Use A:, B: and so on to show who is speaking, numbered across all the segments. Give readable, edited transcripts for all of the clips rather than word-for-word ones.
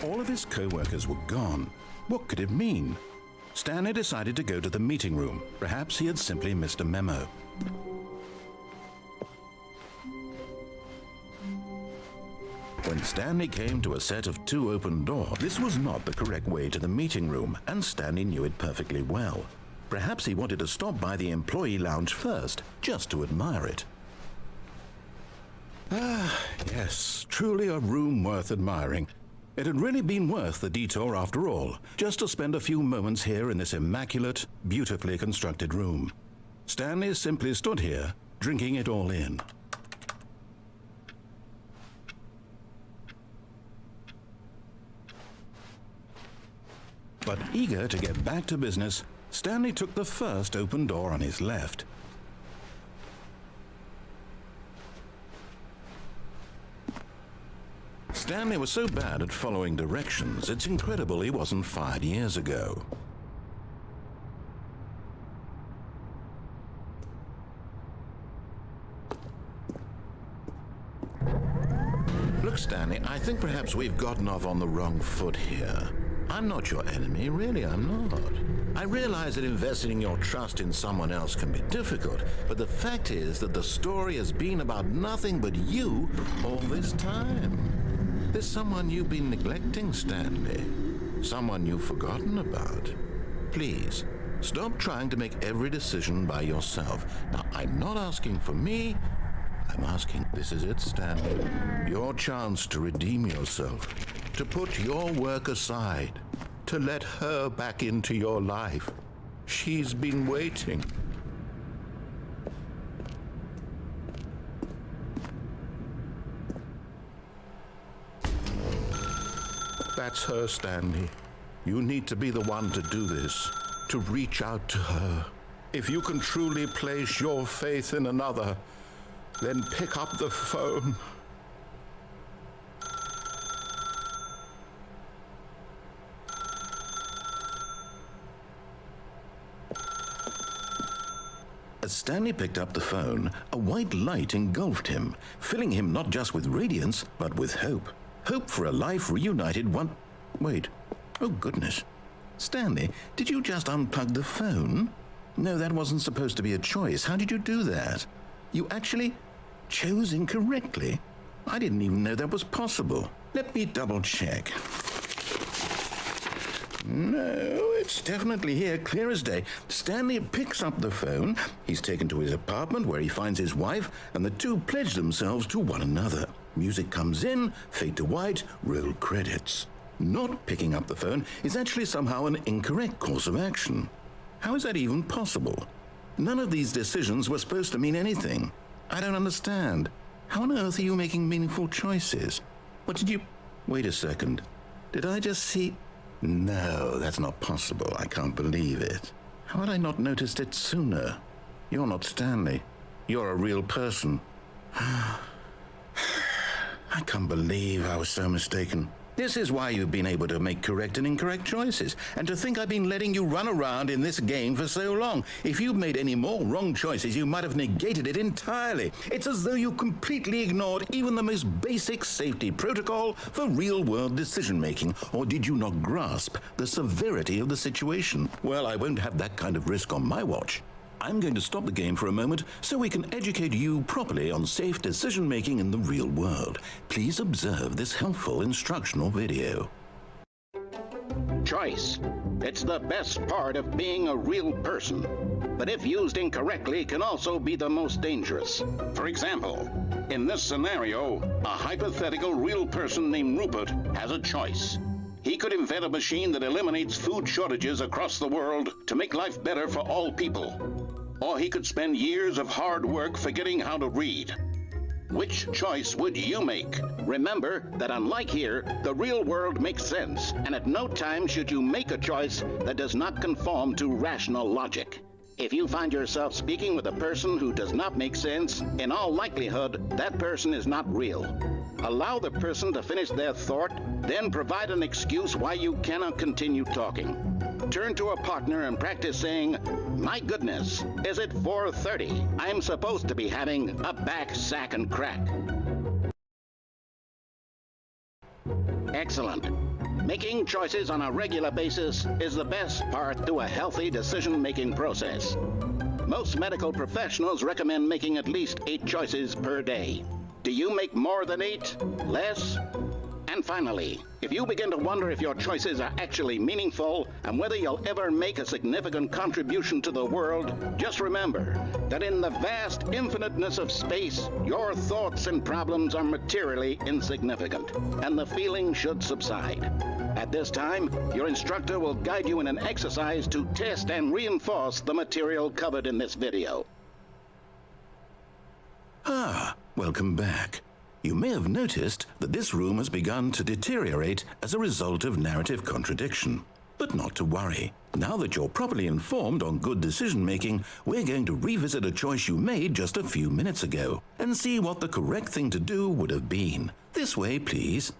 A: All of his co-workers were gone. What could it mean? Stanley decided to go to the meeting room. Perhaps he had simply missed a memo. When Stanley came to a set of 2 open doors, this was not the correct way to the meeting room, and Stanley knew it perfectly well. Perhaps he wanted to stop by the employee lounge first, just to admire it. Ah, yes, truly a room worth admiring. It had really been worth the detour after all, just to spend a few moments here in this immaculate, beautifully constructed room. Stanley simply stood here, drinking it all in. But eager to get back to business, Stanley took the first open door on his left. Stanley was so bad at following directions, it's incredible he wasn't fired years ago. Look, Stanley, I think perhaps we've gotten off on the wrong foot here. I'm not your enemy, really, I'm not. I realize that investing your trust in someone else can be difficult, but the fact is that the story has been about nothing but you all this time. There's someone you've been neglecting, Stanley. Someone you've forgotten about. Please, stop trying to make every decision by yourself. Now, I'm not asking for me. I'm asking, this is it, Stanley. Your chance to redeem yourself, to put your work aside, to let her back into your life. She's been waiting. That's her, Stanley. You need to be the one to do this, to reach out to her. If you can truly place your faith in another, then pick up the phone. As Stanley picked up the phone, a white light engulfed him, filling him not just with radiance, but with hope. Hope for a life reunited one... Wait. Oh, goodness. Stanley, did you just unplug the phone? No, that wasn't supposed to be a choice. How did you do that? You actually chose incorrectly. I didn't even know that was possible. Let me double check. No, it's definitely here, clear as day. Stanley picks up the phone. He's taken to his apartment where he finds his wife, and the two pledge themselves to one another. Music comes in, fade to white, roll credits. Not picking up the phone is actually somehow an incorrect course of action. How is that even possible? None of these decisions were supposed to mean anything. I don't understand. How on earth are you making meaningful choices? What did you... Wait a second. Did I just see... No, that's not possible. I can't believe it. How had I not noticed it sooner? You're not Stanley. You're a real person. I can't believe I was so mistaken. This is why you've been able to make correct and incorrect choices. And to think I've been letting you run around in this game for so long. If you'd made any more wrong choices, you might have negated it entirely. It's as though you completely ignored even the most basic safety protocol for real-world decision-making. Or did you not grasp the severity of the situation? Well, I won't have that kind of risk on my watch. I'm going to stop the game for a moment so we can educate you properly on safe decision-making in the real world. Please observe this helpful instructional video.
B: Choice. It's the best part of being a real person. But if used incorrectly, can also be the most dangerous. For example, in this scenario, a hypothetical real person named Rupert has a choice. He could invent a machine that eliminates food shortages across the world to make life better for all people. Or he could spend years of hard work forgetting how to read. Which choice would you make? Remember that unlike here, the real world makes sense, and at no time should you make a choice that does not conform to rational logic. If you find yourself speaking with a person who does not make sense, in all likelihood, that person is not real. Allow the person to finish their thought, then provide an excuse why you cannot continue talking. Turn to a partner and practice saying, "My goodness, is it 4:30? I'm supposed to be having a back, sack, and crack." Excellent. Making choices on a regular basis is the best part to a healthy decision-making process. Most medical professionals recommend making at least 8 choices per day. Do you make more than 8? Less? And finally, if you begin to wonder if your choices are actually meaningful and whether you'll ever make a significant contribution to the world, just remember that in the vast infiniteness of space, your thoughts and problems are materially insignificant, and the feeling should subside. At this time, your instructor will guide you in an exercise to test and reinforce the material covered in this video.
A: Welcome back. You may have noticed that this room has begun to deteriorate as a result of narrative contradiction. But not to worry. Now that you're properly informed on good decision-making, we're going to revisit a choice you made just a few minutes ago and see what the correct thing to do would have been. This way, please.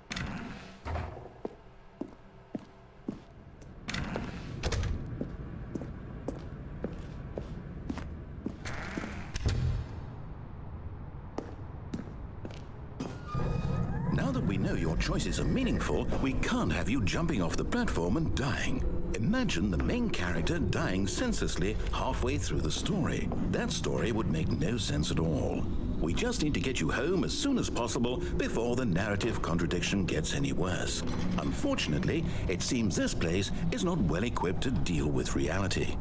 A: Now that we know your choices are meaningful, we can't have you jumping off the platform and dying. Imagine the main character dying senselessly halfway through the story. That story would make no sense at all. We just need to get you home as soon as possible before the narrative contradiction gets any worse. Unfortunately, it seems this place is not well equipped to deal with reality.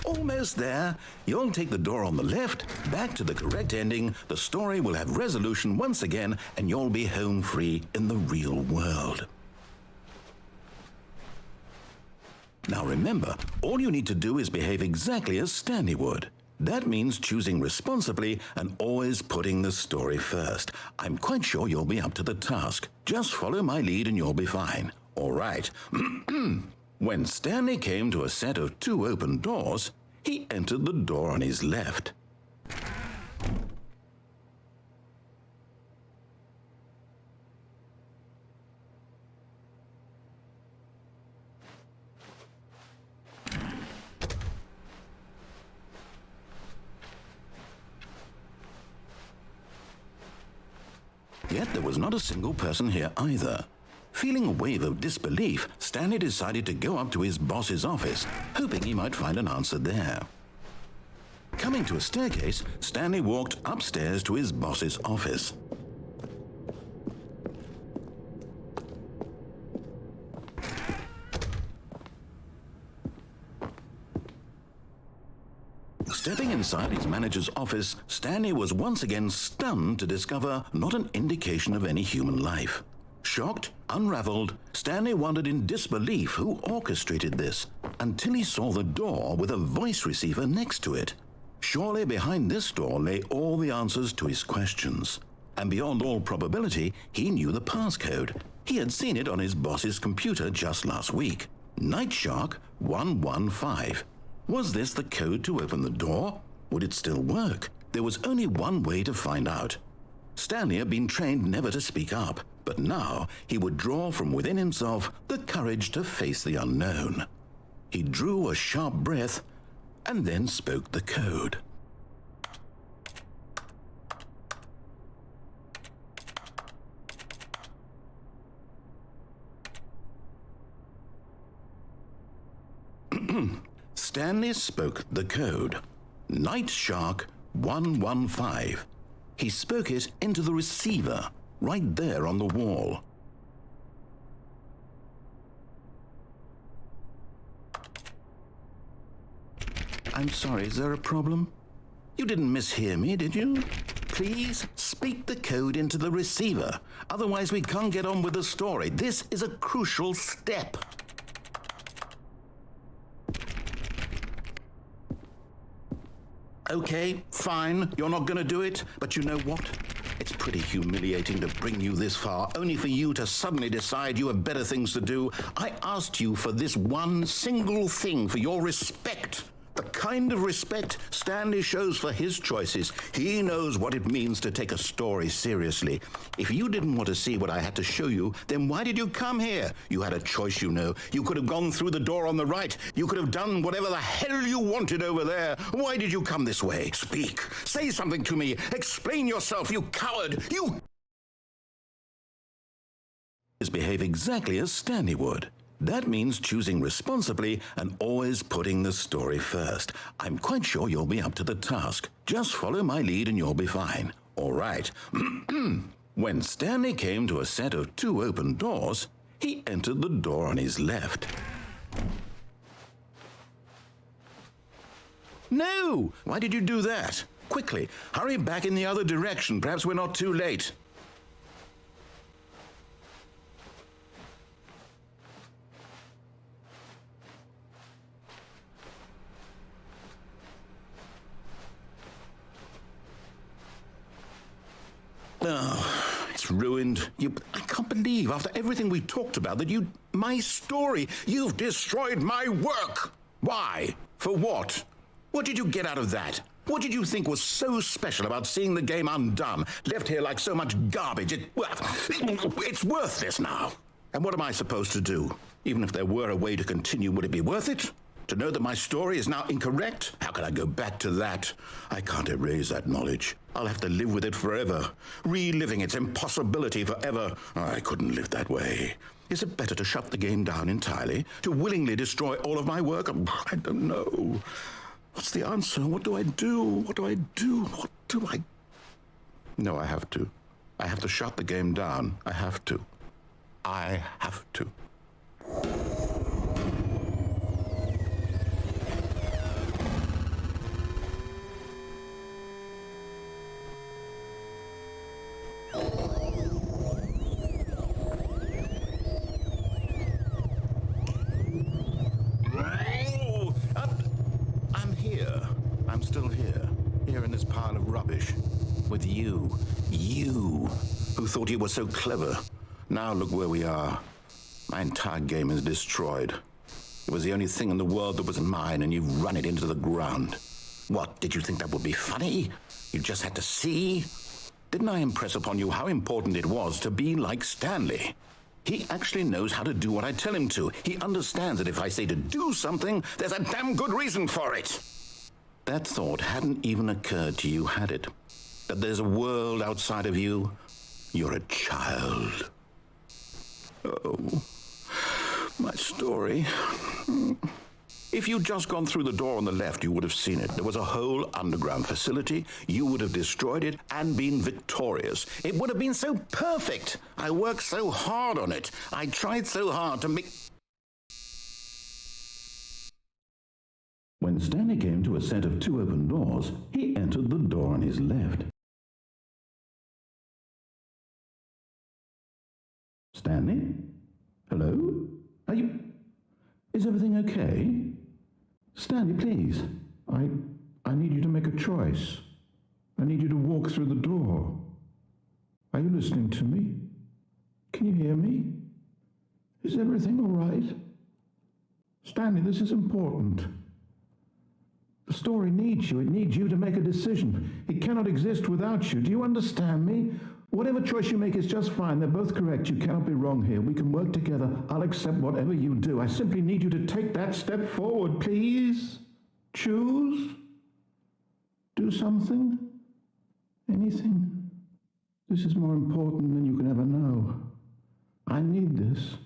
A: Almost there. You'll take the door on the left, back to the correct ending, the story will have resolution once again, and you'll be home free in the real world. Now remember, all you need to do is behave exactly as Stanley would. That means choosing responsibly and always putting the story first. I'm quite sure you'll be up to the task. Just follow my lead and you'll be fine. All right. When Stanley came to a set of 2 open doors, he entered the door on his left. Yet there was not a single person here either. Feeling a wave of disbelief, Stanley decided to go up to his boss's office, hoping he might find an answer there. Coming to a staircase, Stanley walked upstairs to his boss's office. Stepping inside his manager's office, Stanley was once again stunned to discover not an indication of any human life. Shocked, unraveled, Stanley wondered in disbelief who orchestrated this, until he saw the door with a voice receiver next to it. Surely behind this door lay all the answers to his questions. And beyond all probability, he knew the passcode. He had seen it on his boss's computer just last week. Night Shark 115. Was this the code to open the door? Would it still work? There was only one way to find out. Stanley had been trained never to speak up, but now he would draw from within himself the courage to face the unknown. He drew a sharp breath and then spoke the code. Stanley spoke the code. Night Shark 115. He spoke it into the receiver, right there on the wall. I'm sorry, is there a problem? You didn't mishear me, did you? Please speak the code into the receiver. Otherwise we can't get on with the story. This is a crucial step. Okay, fine, you're not going to do it, but you know what? It's pretty humiliating to bring you this far, only for you to suddenly decide you have better things to do. I asked you for this one single thing, for your respect, The kind of respect Stanley shows for his choices. He knows what it means to take a story seriously. If you didn't want to see what I had to show you, then why did you come here? You had a choice, you know. You could have gone through the door on the right. You could have done whatever the hell you wanted over there. Why did you come this way? Speak. Say something to me. Explain yourself, you coward. You behave exactly as Stanley would. That means choosing responsibly and always putting the story first. I'm quite sure you'll be up to the task. Just follow my lead and you'll be fine. All right. When Stanley came to a set of 2 open doors, he entered the door on his left. No! Why did you do that? Quickly, hurry back in the other direction. Perhaps we're not too late. Oh, it's ruined. I can't believe, after everything we talked about, that my story, you've destroyed my work. Why? For what? What did you get out of that? What did you think was so special about seeing the game undone, left here like so much garbage? It's worthless now. And what am I supposed to do? Even if there were a way to continue, would it be worth it? To know that my story is now incorrect? How can I go back to that? I can't erase that knowledge. I'll have to live with it forever, reliving its impossibility forever. I couldn't live that way. Is it better to shut the game down entirely? To willingly destroy all of my work? I don't know. What's the answer? What do I do? What do I do? What do I... No, I have to. I have to shut the game down. I have to. I have to. I'm still here in this pile of rubbish, with you who thought you were so clever. Now look where we are. My entire game is destroyed. It was the only thing in the world that was mine, and you've run it into the ground. What, did you think that would be funny? You just had to see? Didn't I impress upon you how important it was to be like Stanley? He actually knows how to do what I tell him to. He understands that if I say to do something, there's a damn good reason for it. That thought hadn't even occurred to you, had it? That there's a world outside of you? You're a child. Oh, my story. If you'd just gone through the door on the left, you would have seen it. There was a whole underground facility. You would have destroyed it and been victorious. It would have been so perfect. I worked so hard on it. I tried so hard to make... When Stanley came to a set of 2 open doors, he entered the door on his left. Stanley? Hello? Is everything okay? Stanley, please. I need you to make a choice. I need you to walk through the door. Are you listening to me? Can you hear me? Is everything all right? Stanley, this is important. The story needs you. It needs you to make a decision. It cannot exist without you. Do you understand me? Whatever choice you make is just fine. They're both correct. You cannot be wrong here. We can work together. I'll accept whatever you do. I simply need you to take that step forward, please. Choose. Do something. Anything. This is more important than you can ever know. I need this.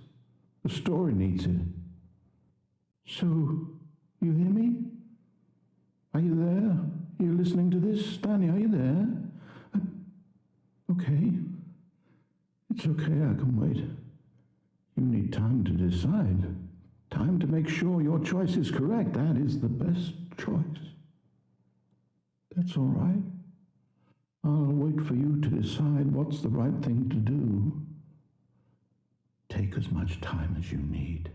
A: The story needs it. So, you hear me? Are you there? Are you listening to this? Stanley, are you there? Okay. It's okay, I can wait. You need time to decide. Time to make sure your choice is correct. That is the best choice. That's all right. I'll wait for you to decide what's the right thing to do. Take as much time as you need.